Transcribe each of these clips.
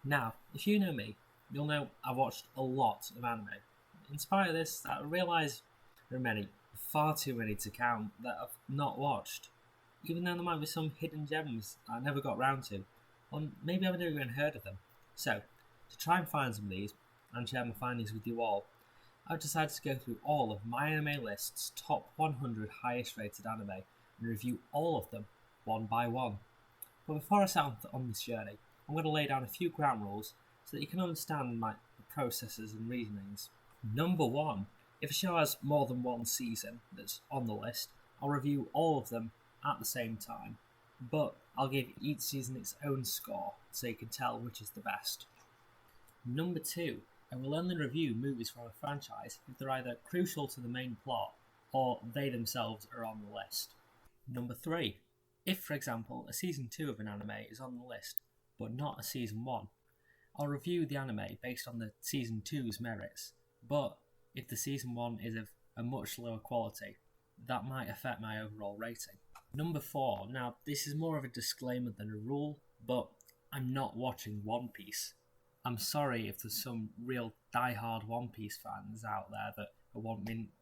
Now, if you know me, you'll know I've watched a lot of anime. In spite of this, I realise there are many, far too many to count, that I've not watched. Even though there might be some hidden gems I never got round to, or maybe I've never even heard of them. So, to try and find some of these, and share my findings with you all, I've decided to go through all of my anime list's top 100 highest rated anime and review all of them one by one. But before I set on this journey, I'm going to lay down a few ground rules so that you can understand my processes and reasonings. Number 1. If a show has more than one season that's on the list, I'll review all of them at the same time, but I'll give each season its own score so you can tell which is the best. Number 2. I will only review movies from a franchise if they're either crucial to the main plot or they themselves are on the list. Number 3. If, for example, a season 2 of an anime is on the list, but not a season 1, I'll review the anime based on the season 2's merits, but if the season 1 is of a much lower quality, that might affect my overall rating. Number 4. Now, this is more of a disclaimer than a rule, but I'm not watching One Piece. I'm sorry if there's some real die-hard One Piece fans out there that are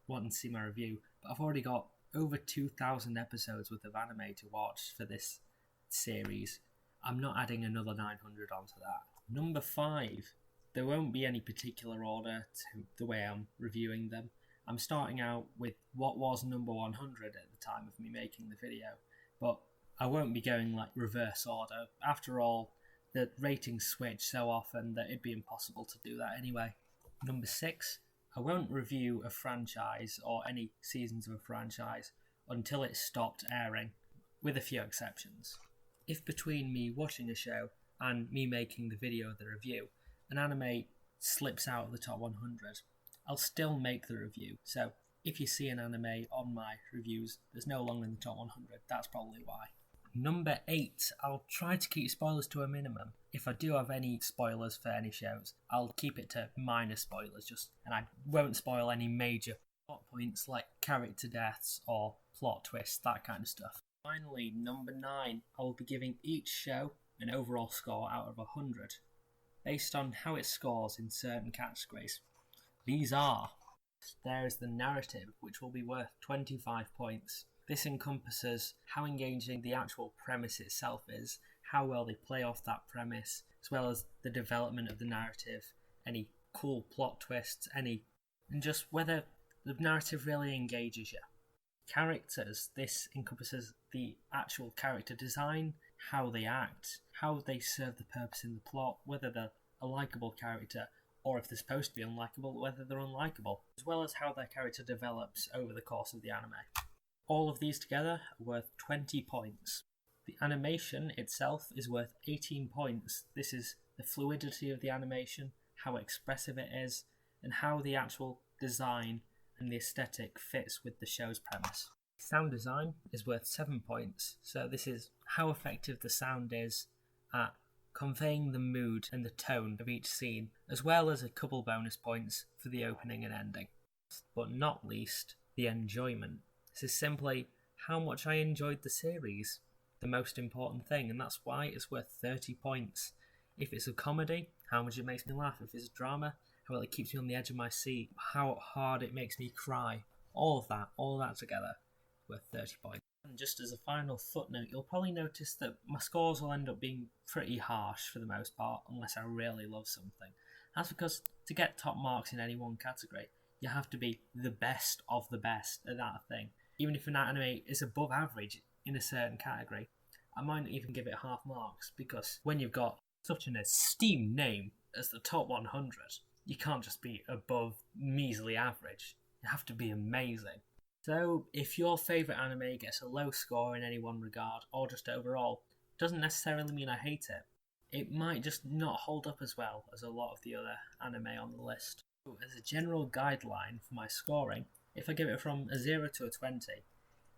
wanting to see my review, but I've already got over 2,000 episodes worth of anime to watch for this series. I'm not adding another 900 onto that. Number 5. There won't be any particular order to the way I'm reviewing them. I'm starting out with what was number 100 at the time of me making the video, but I won't be going like reverse order. After all, the ratings switch so often that it'd be impossible to do that anyway. Number 6. I won't review a franchise or any seasons of a franchise until it's stopped airing, with a few exceptions. If between me watching a show and me making the video of the review, an anime slips out of the top 100, I'll still make the review. So if you see an anime on my reviews that's no longer in the top 100, that's probably why. Number 8, I'll try to keep spoilers to a minimum. If I do have any spoilers for any shows, I'll keep it to minor spoilers, and I won't spoil any major plot points like character deaths or plot twists, that kind of stuff. Finally, number 9, I will be giving each show an overall score out of 100, based on how it scores in certain categories. These are: there is the narrative, which will be worth 25 points. This encompasses how engaging the actual premise itself is, how well they play off that premise, as well as the development of the narrative, any cool plot twists, and just whether the narrative really engages you. Characters, this encompasses the actual character design, how they act, how they serve the purpose in the plot, whether they're a likeable character, or if they're supposed to be unlikable, whether they're unlikable, as well as how their character develops over the course of the anime. All of these together are worth 20 points. The animation itself is worth 18 points. This is the fluidity of the animation, how expressive it is, and how the actual design and the aesthetic fits with the show's premise. Sound design is worth 7 points, so this is how effective the sound is at conveying the mood and the tone of each scene, as well as a couple bonus points for the opening and ending. But not least, the enjoyment. This is simply how much I enjoyed the series, the most important thing, and that's why it's worth 30 points. If it's a comedy, how much it makes me laugh. If it's a drama, how well it keeps me on the edge of my seat, how hard it makes me cry. All of that together, worth 30 points. And just as a final footnote, you'll probably notice that my scores will end up being pretty harsh for the most part, unless I really love something. That's because to get top marks in any one category, you have to be the best of the best at that thing. Even if an anime is above average in a certain category, I might not even give it half marks, because when you've got such an esteemed name as the top 100, you can't just be above measly average. You have to be amazing. So if your favourite anime gets a low score in any one regard, or just overall, doesn't necessarily mean I hate it. It might just not hold up as well as a lot of the other anime on the list. As a general guideline for my scoring, if I give it from a 0 to a 20,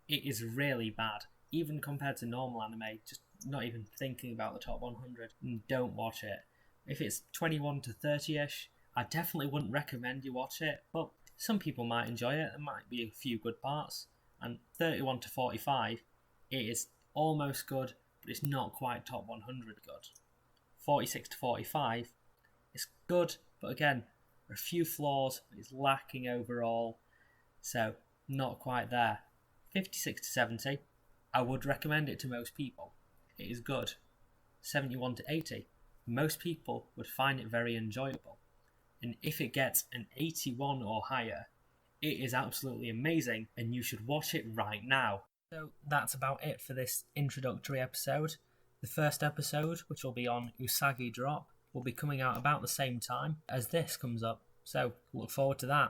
it is really bad. Even compared to normal anime, just not even thinking about the top 100, don't watch it. If it's 21 to 30-ish, I definitely wouldn't recommend you watch it, but some people might enjoy it, there might be a few good parts, and 31 to 45, it is almost good, but it's not quite top 100 good. 46 to 45, it's good, but again, there are a few flaws. It's lacking overall, so not quite there. 56 to 70, I would recommend it to most people. It is good. 71 to 80, most people would find it very enjoyable. And if it gets an 81 or higher, it is absolutely amazing and you should watch it right now. So that's about it for this introductory episode. The first episode, which will be on Usagi Drop, will be coming out about the same time as this comes up. So look forward to that.